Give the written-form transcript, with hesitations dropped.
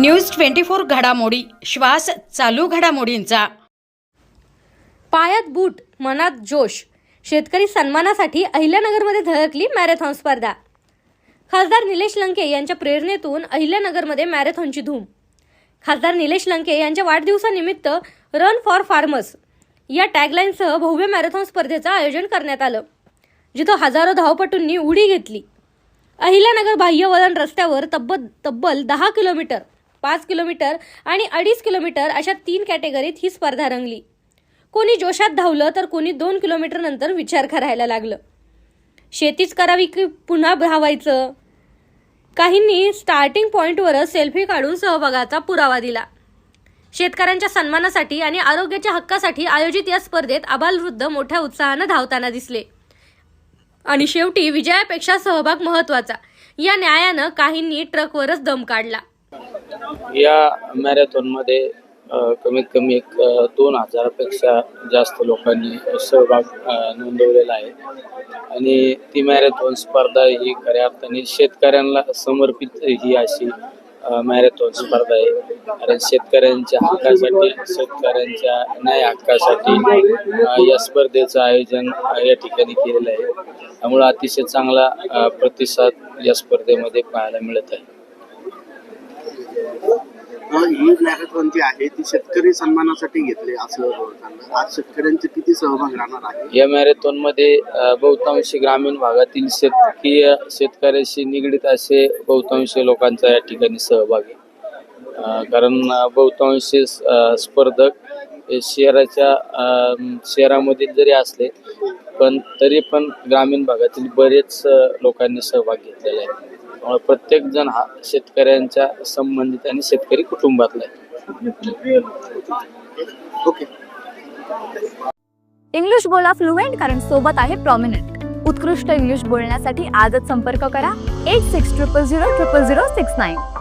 News 24 घडामोडी, श्वास चालू घडामोडींचा। पायात बूट, मनात जोश। शेतकरी सन्मानासाठी अहिल्यानगरमध्ये धडकली मॅरेथॉन स्पर्धा। खासदार निलेश लंके यांच्या प्रेरणेतून अहिल्यानगरमध्ये मॅरेथॉनची धूम। खासदार निलेश लंके यांच्या वाढदिवसानिमित्त रन फॉर फार्मर्स या टॅगलाईनसह भव्य मॅरेथॉन स्पर्धेचं आयोजन करण्यात आलं, जिथं हजारो धावपटूंनी उडी घेतली। अहिल्यानगर बाह्यवळण रस्त्यावर तब्बल 10 किलोमीटर, 5 किलोमीटर आणि 2.5 किलोमीटर अशा 3 कॅटेगरीत ही स्पर्धा रंगली। कोणी जोशात धावलं तर कोणी 2 किलोमीटर नंतर विचार करायला लागलं, शेतीच करावी की पुन्हा धावायचं। काहींनी स्टार्टिंग पॉइंटवरच सेल्फी काढून सहभागाचा पुरावा दिला। शेतकऱ्यांच्या सन्मानासाठी आणि आरोग्याच्या हक्कासाठी आयोजित या स्पर्धेत आबालवृद्ध मोठ्या उत्साहाने धावताना दिसले आणि शेवटी विजयापेक्षा सहभाग महत्त्वाचा या न्यायानं काहींनी ट्रकवरच दम काढला। या मॅरेथॉन मध्ये कमीत कमी 2000 पेक्षा जास्त लोकांनी सहभाग नोंदवलेला आहे आणि ती मॅरेथॉन स्पर्धा ही खऱ्या अर्थाने शेतकऱ्यांना समर्पित ही अशी मॅरेथॉन स्पर्धा आहे। कारण शेतकऱ्यांच्या हक्कासाठी, शेतकऱ्यांच्या न्याय हक्कासाठी या स्पर्धेचं आयोजन या ठिकाणी केलेलं आहे। त्यामुळे अतिशय चांगला प्रतिसाद या स्पर्धेमध्ये पाहायला मिळत आहे। ही मॅरेथॉन जी आहे ती शेतकरी सन्मानासाठी घेतले असं बोलताना आज शेतकऱ्यांचे किती सहभाग राहणार आहे? या मॅरेथॉन मध्ये बहुतांशी ग्रामीण भागातील शेतकऱ्याशी निगडीत असे बहुतांशी लोकांचा या ठिकाणी सहभाग आहे। कारण बहुतांशी स्पर्धक शहरामधील जरी असले पण तरी पण ग्रामीण भागातील बरेच लोकांनी सहभाग घेतलेला आहे। प्रत्येक जण हा शेतकऱ्यांच्या संबंधित आणि शेतकरी कुटुंबातला आहे। ओके। इंग्लिश बोला फ्लुएंट, कारण सोबत आहे प्रॉमिनंट। उत्कृष्ट इंग्लिश बोलण्यासाठी आजच संपर्क करा 8600000069।